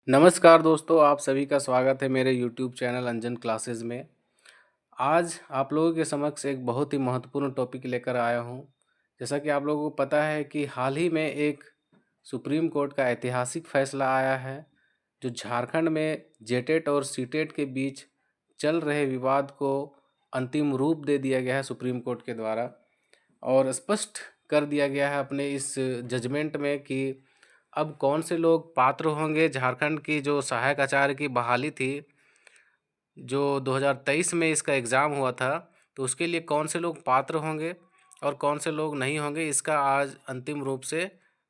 नमस्कार दोस्तों, आप सभी का स्वागत है मेरे यूट्यूब चैनल अंजन क्लासेस में। आज आप लोगों के समक्ष एक बहुत ही महत्वपूर्ण टॉपिक लेकर आया हूं। जैसा कि आप लोगों को पता है कि हाल ही में एक सुप्रीम कोर्ट का ऐतिहासिक फैसला आया है, जो झारखंड में जेटेट और सीटेट के बीच चल रहे विवाद को अंतिम रूप दे दिया गया है सुप्रीम कोर्ट के द्वारा। और स्पष्ट कर दिया गया है अपने इस जजमेंट में कि अब कौन से लोग पात्र होंगे। झारखंड की जो सहायक आचार्य की बहाली थी, जो 2023 में इसका एग्ज़ाम हुआ था, तो उसके लिए कौन से लोग पात्र होंगे और कौन से लोग नहीं होंगे, इसका आज अंतिम रूप से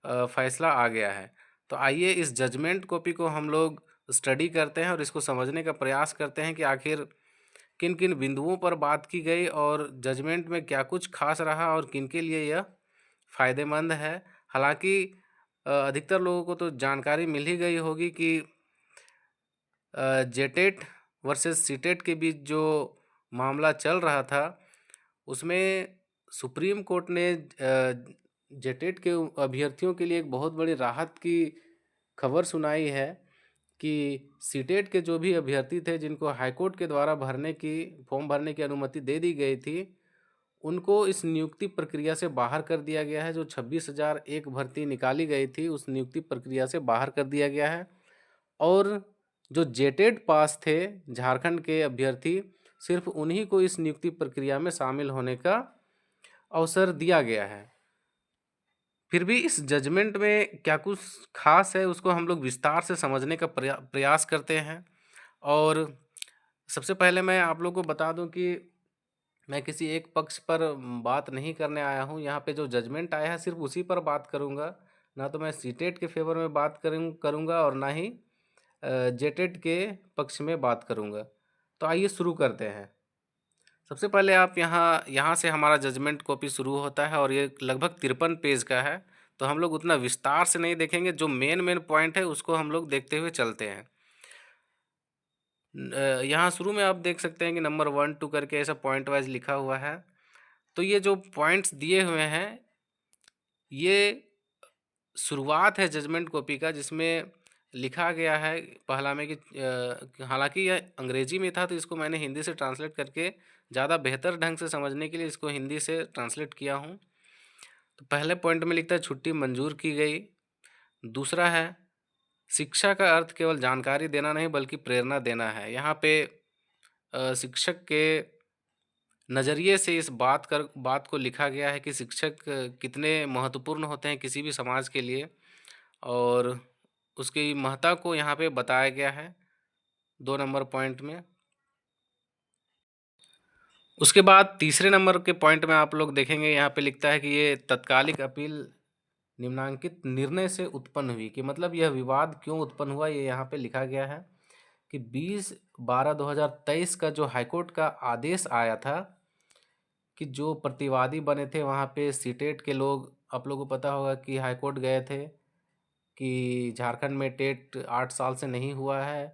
फैसला आ गया है। तो आइए इस जजमेंट कॉपी को हम लोग स्टडी करते हैं और इसको समझने का प्रयास करते हैं कि आखिर किन किन बिंदुओं पर बात की गई और जजमेंट में क्या कुछ खास रहा और किन के लिए यह फ़ायदेमंद है। हालांकि अधिकतर लोगों को तो जानकारी मिल ही गई होगी कि जेटेट वर्सेस सीटेट के बीच जो मामला चल रहा था, उसमें सुप्रीम कोर्ट ने जेटेट के अभ्यर्थियों के लिए एक बहुत बड़ी राहत की खबर सुनाई है कि सीटेट के जो भी अभ्यर्थी थे, जिनको हाईकोर्ट के द्वारा फॉर्म भरने की अनुमति दे दी गई थी, उनको इस नियुक्ति प्रक्रिया से बाहर कर दिया गया है। जो 26,001 भर्ती निकाली गई थी, उस नियुक्ति प्रक्रिया से बाहर कर दिया गया है। और जो जेटेट पास थे झारखंड के अभ्यर्थी, सिर्फ उन्हीं को इस नियुक्ति प्रक्रिया में शामिल होने का अवसर दिया गया है। फिर भी इस जजमेंट में क्या कुछ खास है, उसको हम लोग विस्तार से समझने का प्रयास करते हैं। और सबसे पहले मैं आप लोग को बता दूं कि मैं किसी एक पक्ष पर बात नहीं करने आया हूं। यहाँ पे जो जजमेंट आया है, सिर्फ उसी पर बात करूँगा। ना तो मैं सीटेट के फेवर में बात करूँगा और ना ही जेटेट के पक्ष में बात करूँगा। तो आइए शुरू करते हैं। सबसे पहले आप यहाँ से हमारा जजमेंट कॉपी शुरू होता है और ये लगभग 53 पेज का है। तो हम लोग उतना विस्तार से नहीं देखेंगे, जो मेन पॉइंट है उसको हम लोग देखते हुए चलते हैं। यहाँ शुरू में आप देख सकते हैं कि नंबर 1 2 करके ऐसा पॉइंट वाइज लिखा हुआ है। तो ये जो पॉइंट्स दिए हुए हैं, ये शुरुआत है जजमेंट कॉपी का, जिसमें लिखा गया है पहला में कि हालांकि यह अंग्रेजी में था, तो इसको मैंने हिंदी से ट्रांसलेट करके ज़्यादा बेहतर ढंग से समझने के लिए इसको हिंदी से ट्रांसलेट किया हूँ। तो पहले पॉइंट में लिखता है छुट्टी मंजूर की गई। दूसरा है शिक्षा का अर्थ केवल जानकारी देना नहीं बल्कि प्रेरणा देना है। यहाँ पे शिक्षक के नज़रिए से इस बात को लिखा गया है कि शिक्षक कितने महत्वपूर्ण होते हैं किसी भी समाज के लिए, और उसकी महत्ता को यहाँ पे बताया गया है 2 नंबर पॉइंट में। उसके बाद तीसरे नंबर के पॉइंट में आप लोग देखेंगे, यहाँ पे लिखता है कि ये तत्कालिक अपील निम्नांकित निर्णय से उत्पन्न हुई। कि मतलब यह विवाद क्यों उत्पन्न हुआ, ये यहाँ पे लिखा गया है कि 20/12/2023 का जो हाईकोर्ट का आदेश आया था कि जो प्रतिवादी बने थे वहाँ पे सीटेट के लोग, आप लोगों को पता होगा कि हाईकोर्ट गए थे कि झारखंड में टेट 8 साल से नहीं हुआ है,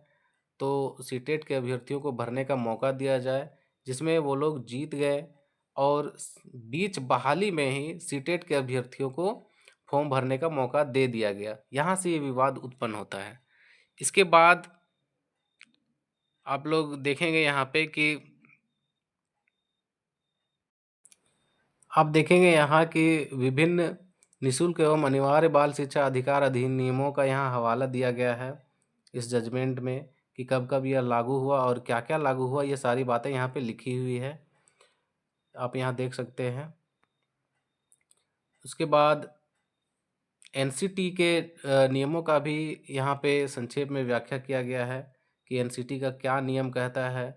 तो सीटेट के अभ्यर्थियों को भरने का मौका दिया जाए, जिसमें वो लोग जीत गए। और बीच बहाली में ही सीटेट के अभ्यर्थियों को फॉर्म भरने का मौका दे दिया गया। यहाँ से ये विवाद उत्पन्न होता है। इसके बाद आप लोग देखेंगे यहाँ पे कि आप देखेंगे यहाँ कि विभिन्न निःशुल्क एवं अनिवार्य बाल शिक्षा अधिकार अधिनियमों का यहाँ हवाला दिया गया है इस जजमेंट में, कि कब कब यह लागू हुआ और क्या क्या लागू हुआ। ये सारी बातें यहाँ पे लिखी हुई है, आप यहाँ देख सकते हैं। उसके बाद एनसीटी के नियमों का भी यहाँ पे संक्षेप में व्याख्या किया गया है कि एनसीटी का क्या नियम कहता है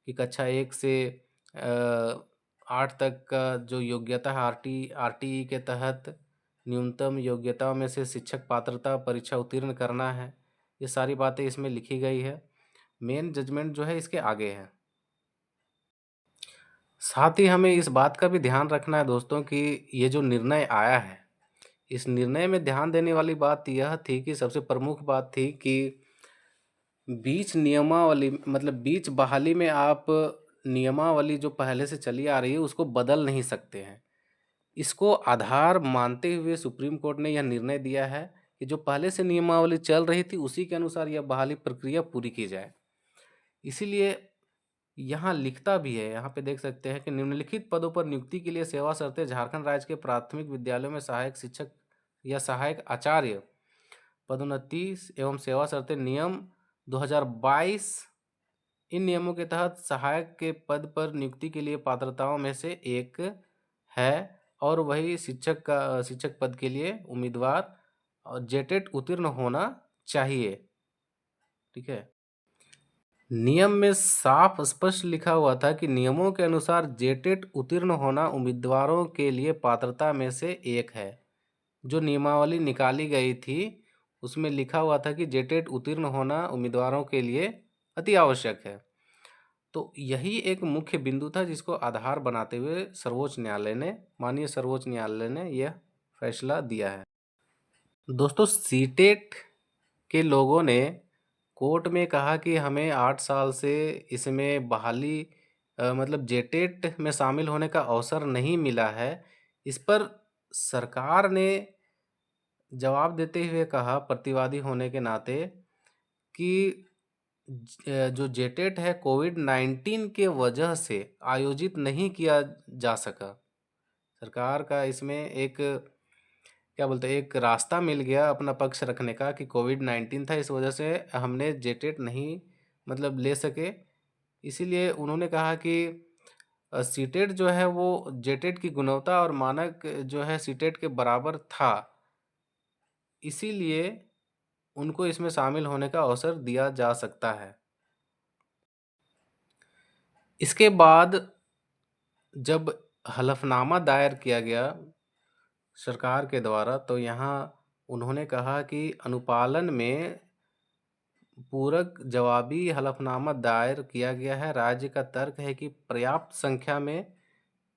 कि कक्षा 1 से 8 तक का जो योग्यता है, आरटीई के तहत न्यूनतम योग्यताओं में से शिक्षक पात्रता परीक्षा उत्तीर्ण करना है। ये सारी बातें इसमें लिखी गई है। मेन जजमेंट जो है इसके आगे है। साथ ही हमें इस बात का भी ध्यान रखना है दोस्तों कि ये जो निर्णय आया है, इस निर्णय में ध्यान देने वाली बात यह थी कि सबसे प्रमुख बात थी कि बीच नियमावली, मतलब बीच बहाली में आप नियमावली जो पहले से चली आ रही है उसको बदल नहीं सकते हैं। इसको आधार मानते हुए सुप्रीम कोर्ट ने यह निर्णय दिया है कि जो पहले से नियमावली चल रही थी उसी के अनुसार यह बहाली प्रक्रिया पूरी की जाए। इसीलिए यहाँ लिखता भी है, यहाँ पे देख सकते हैं कि निम्नलिखित पदों पर नियुक्ति के लिए सेवा शर्तें झारखंड राज्य के प्राथमिक विद्यालयों में सहायक शिक्षक या सहायक आचार्य पदोन्नति एवं सेवा शर्तें नियम 2022। इन नियमों के तहत सहायक के पद पर नियुक्ति के लिए पात्रताओं में से एक है और वही शिक्षक पद के लिए उम्मीदवार और जेटेट उत्तीर्ण होना चाहिए। ठीक है। नियम में साफ स्पष्ट लिखा हुआ था कि नियमों के अनुसार जेटेट उत्तीर्ण होना उम्मीदवारों के लिए पात्रता में से एक है। जो नियमावली निकाली गई थी उसमें लिखा हुआ था कि जेटेट उत्तीर्ण होना उम्मीदवारों के लिए अति आवश्यक है। तो यही एक मुख्य बिंदु था जिसको आधार बनाते हुए माननीय सर्वोच्च न्यायालय ने यह फैसला दिया है। दोस्तों, सीटेट के लोगों ने कोर्ट में कहा कि हमें 8 साल से इसमें बहाली मतलब जेटेट में शामिल होने का अवसर नहीं मिला है। इस पर सरकार ने जवाब देते हुए कहा, प्रतिवादी होने के नाते, कि जो जेटेट है कोविड-19 के वजह से आयोजित नहीं किया जा सका। सरकार का इसमें एक क्या बोलते हैं, एक रास्ता मिल गया अपना पक्ष रखने का कि कोविड-19 था, इस वजह से हमने जेटेट नहीं मतलब ले सके। इसीलिए उन्होंने कहा कि सीटेट जो है वो जेटेट की गुणवत्ता और मानक जो है सीटेट के बराबर था, इसीलिए उनको इसमें शामिल होने का अवसर दिया जा सकता है। इसके बाद जब हलफनामा दायर किया गया सरकार के द्वारा, तो यहाँ उन्होंने कहा कि अनुपालन में पूरक जवाबी हलफनामा दायर किया गया है। राज्य का तर्क है कि पर्याप्त संख्या में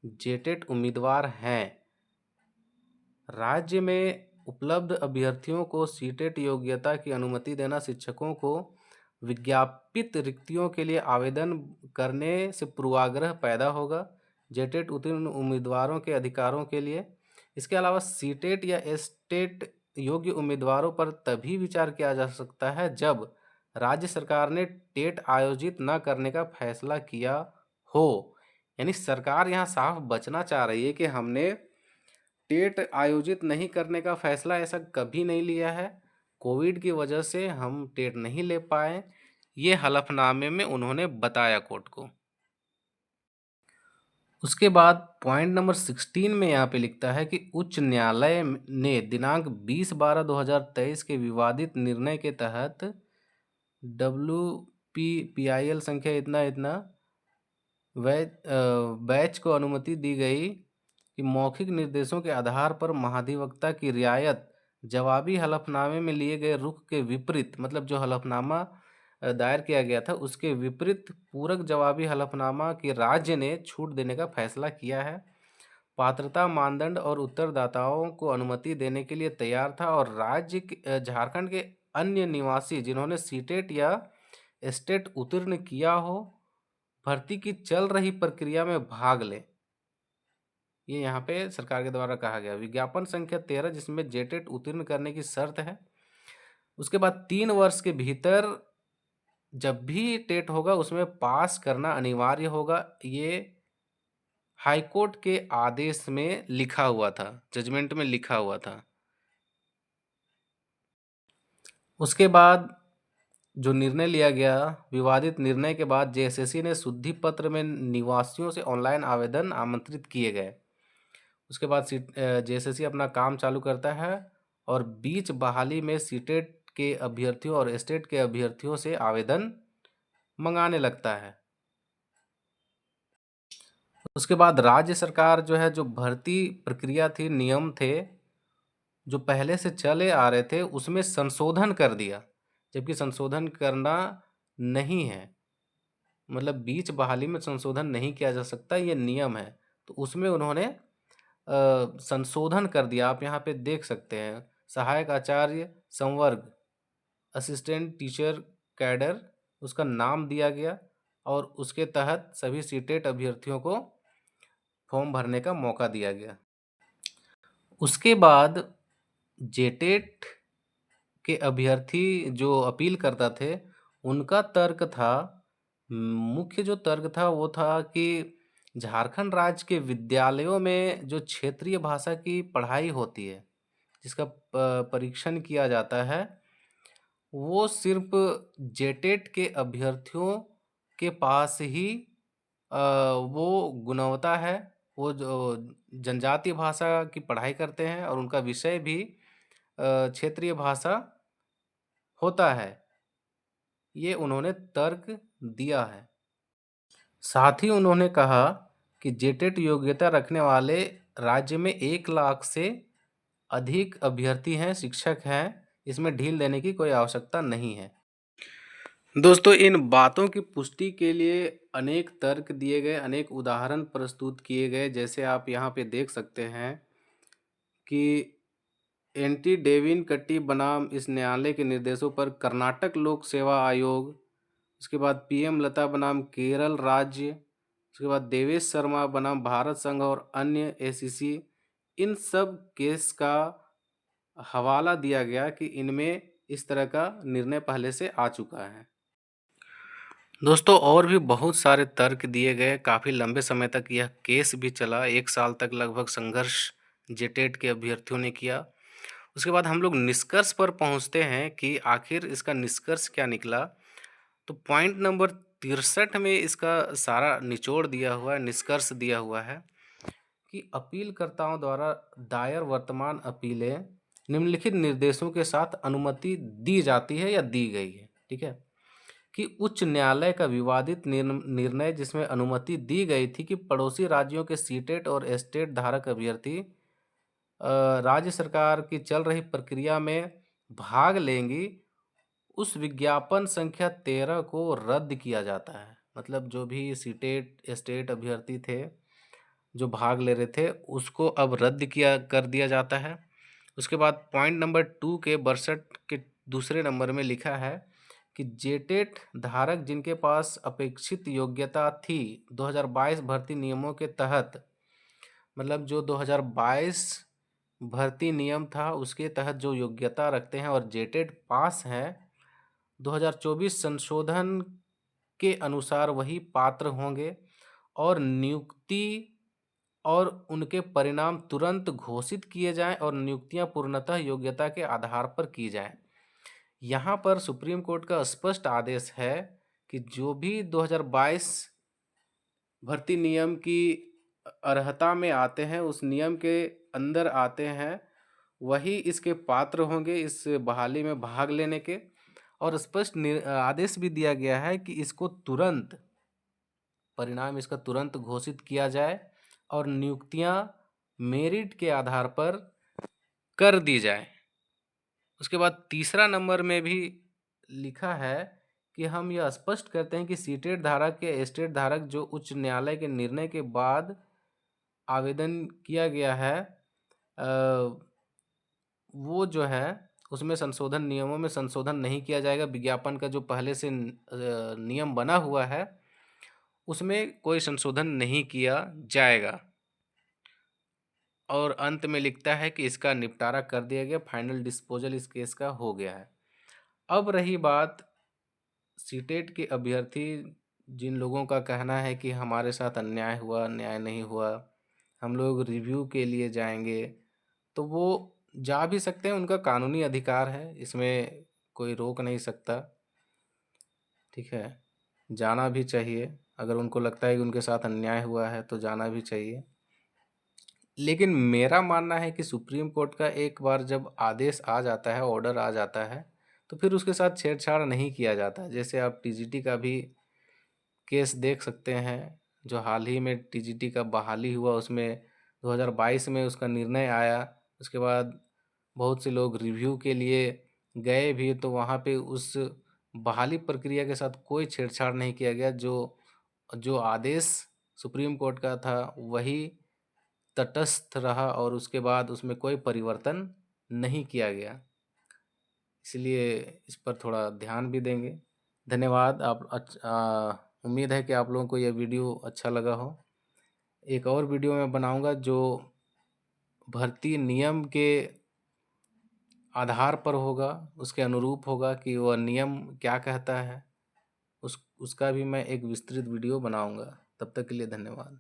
जेटेट उम्मीदवार हैं। राज्य में उपलब्ध अभ्यर्थियों को सीटेट योग्यता की अनुमति देना शिक्षकों को विज्ञापित रिक्तियों के लिए आवेदन करने से पूर्वाग्रह पैदा होगा जेटेट उत्तीर्ण उम्मीदवारों के अधिकारों के लिए। इसके अलावा सीटेट या एसटेट योग्य उम्मीदवारों पर तभी विचार किया जा सकता है जब राज्य सरकार ने टेट आयोजित न करने का फैसला किया हो। यानी सरकार यहाँ साफ बचना चाह रही है कि हमने टेट आयोजित नहीं करने का फैसला ऐसा कभी नहीं लिया है, कोविड की वजह से हम टेट नहीं ले पाए, ये हलफनामे में उन्होंने बताया कोर्ट को। उसके बाद पॉइंट नंबर 16 में यहाँ पे लिखता है कि उच्च न्यायालय ने दिनांक 20/12/2023 के विवादित निर्णय के तहत WPPIL संख्या इतना इतना बैच को अनुमति दी गई कि मौखिक निर्देशों के आधार पर महाधिवक्ता की रियायत जवाबी हलफनामे में लिए गए रुख के विपरीत, मतलब जो हलफनामा दायर किया गया था उसके विपरीत पूरक जवाबी हलफनामा की राज्य ने छूट देने का फैसला किया है। पात्रता मानदंड और उत्तरदाताओं को अनुमति देने के लिए तैयार था और राज्य झारखंड के अन्य निवासी जिन्होंने सीटेट या एस्टेट उत्तीर्ण किया हो भर्ती की चल रही प्रक्रिया में भाग लें, ये यहाँ पे सरकार के द्वारा कहा गया। विज्ञापन संख्या 13 जिसमें जेटेट उत्तीर्ण करने की शर्त है। उसके बाद 3 वर्ष के भीतर जब भी टेट होगा उसमें पास करना अनिवार्य होगा। ये हाईकोर्ट के आदेश में लिखा हुआ था, जजमेंट में लिखा हुआ था। उसके बाद जो निर्णय लिया गया, विवादित निर्णय के बाद जेएसएससी ने शुद्धि पत्र में निवासियों से ऑनलाइन आवेदन आमंत्रित किए गए। उसके बाद जेएसएससी अपना काम चालू करता है और बीच बहाली में सीटेट के अभ्यर्थियों और एस्टेट के अभ्यर्थियों से आवेदन मंगाने लगता है। उसके बाद राज्य सरकार जो है, जो भर्ती प्रक्रिया थी, नियम थे जो पहले से चले आ रहे थे, उसमें संशोधन कर दिया, जबकि संशोधन करना नहीं है, मतलब बीच बहाली में संशोधन नहीं किया जा सकता, ये नियम है। तो उसमें उन्होंने संशोधन कर दिया। आप यहाँ पे देख सकते हैं, सहायक आचार्य संवर्ग असिस्टेंट टीचर कैडर उसका नाम दिया गया और उसके तहत सभी सीटेट अभ्यर्थियों को फॉर्म भरने का मौका दिया गया। उसके बाद जेटेट के अभ्यर्थी जो अपील करता थे, उनका तर्क था, मुख्य जो तर्क था वो था कि झारखंड राज्य के विद्यालयों में जो क्षेत्रीय भाषा की पढ़ाई होती है, जिसका परीक्षण किया जाता है, वो सिर्फ जेटेट के अभ्यर्थियों के पास ही वो गुणवत्ता है। वो जो जनजातीय भाषा की पढ़ाई करते हैं और उनका विषय भी क्षेत्रीय भाषा होता है। ये उन्होंने तर्क दिया है। साथ ही उन्होंने कहा कि जेटेट योग्यता रखने वाले राज्य में 1 लाख से अधिक अभ्यर्थी हैं, शिक्षक हैं, इसमें ढील देने की कोई आवश्यकता नहीं है। दोस्तों, इन बातों की पुष्टि के लिए अनेक तर्क दिए गए, अनेक उदाहरण प्रस्तुत किए गए। जैसे आप यहाँ पे देख सकते हैं कि एनटी डेविन कट्टी बनाम इस न्यायालय के निर्देशों पर कर्नाटक लोक सेवा आयोग, उसके बाद पीएम लता बनाम केरल राज्य, उसके बाद देवेश शर्मा बनाम भारत संघ और अन्य एसीसी, इन सब केस का हवाला दिया गया कि इनमें इस तरह का निर्णय पहले से आ चुका है। दोस्तों, और भी बहुत सारे तर्क दिए गए। काफ़ी लंबे समय तक यह केस भी चला, 1 साल तक लगभग संघर्ष जेटेट के अभ्यर्थियों ने किया। उसके बाद हम लोग निष्कर्ष पर पहुंचते हैं कि आखिर इसका निष्कर्ष क्या निकला। तो पॉइंट नंबर 63 में इसका सारा निचोड़ दिया हुआ है, निष्कर्ष दिया हुआ है कि अपीलकर्ताओं द्वारा दायर वर्तमान अपीलें निम्नलिखित निर्देशों के साथ अनुमति दी जाती है या दी गई है। ठीक है, कि उच्च न्यायालय का विवादित निर्णय जिसमें अनुमति दी गई थी कि पड़ोसी राज्यों के सीटेट और एस्टेट धारक अभ्यर्थी राज्य सरकार की चल रही प्रक्रिया में भाग लेंगी, उस विज्ञापन संख्या 13 को रद्द किया जाता है। मतलब जो भी सीटेट एस्टेट अभ्यर्थी थे जो भाग ले रहे थे, उसको अब रद्द कर दिया जाता है। उसके बाद पॉइंट नंबर 2 के 62 के दूसरे नंबर में लिखा है कि जेटेट धारक जिनके पास अपेक्षित योग्यता थी 2022 भर्ती नियमों के तहत, मतलब जो 2022 भर्ती नियम था उसके तहत जो योग्यता रखते हैं और जेटेट पास हैं, 2024 संशोधन के अनुसार वही पात्र होंगे और नियुक्ति और उनके परिणाम तुरंत घोषित किए जाएं और नियुक्तियां पूर्णतः योग्यता के आधार पर की जाएं। यहाँ पर सुप्रीम कोर्ट का स्पष्ट आदेश है कि जो भी 2022 भर्ती नियम की अर्हता में आते हैं, उस नियम के अंदर आते हैं, वही इसके पात्र होंगे इस बहाली में भाग लेने के। और स्पष्ट आदेश भी दिया गया है कि इसको तुरंत परिणाम इसका तुरंत घोषित किया जाए और नियुक्तियां मेरिट के आधार पर कर दी जाए। उसके बाद तीसरा नंबर में भी लिखा है कि हम यह स्पष्ट करते हैं कि सीटेट धारक या एस्टेट धारक जो उच्च न्यायालय के निर्णय के बाद आवेदन किया गया है, वो जो है उसमें संशोधन, नियमों में संशोधन नहीं किया जाएगा। विज्ञापन का जो पहले से नियम बना हुआ है उसमें कोई संशोधन नहीं किया जाएगा। और अंत में लिखता है कि इसका निपटारा कर दिया गया, फाइनल डिस्पोजल इस केस का हो गया है। अब रही बात सीटेट के अभ्यर्थी जिन लोगों का कहना है कि हमारे साथ अन्याय हुआ, न्याय नहीं हुआ, हम लोग रिव्यू के लिए जाएंगे, तो वो जा भी सकते हैं, उनका कानूनी अधिकार है, इसमें कोई रोक नहीं सकता। ठीक है, जाना भी चाहिए, अगर उनको लगता है कि उनके साथ अन्याय हुआ है तो जाना भी चाहिए। लेकिन मेरा मानना है कि सुप्रीम कोर्ट का एक बार जब आदेश आ जाता है, ऑर्डर आ जाता है, तो फिर उसके साथ छेड़छाड़ नहीं किया जाता। जैसे आप टीजीटी का भी केस देख सकते हैं, जो हाल ही में टीजीटी का बहाली हुआ, उसमें 2022 में उसका निर्णय आया। उसके बाद बहुत से लोग रिव्यू के लिए गए भी, तो वहाँ पे उस बहाली प्रक्रिया के साथ कोई छेड़छाड़ नहीं किया गया। जो जो आदेश सुप्रीम कोर्ट का था वही तटस्थ रहा और उसके बाद उसमें कोई परिवर्तन नहीं किया गया। इसलिए इस पर थोड़ा ध्यान भी देंगे। धन्यवाद। उम्मीद है कि आप लोगों को यह वीडियो अच्छा लगा हो। एक और वीडियो मैं बनाऊंगा जो भर्ती नियम के आधार पर होगा, उसके अनुरूप होगा कि वह नियम क्या कहता है, उसका भी मैं एक विस्तृत वीडियो बनाऊँगा। तब तक के लिए धन्यवाद।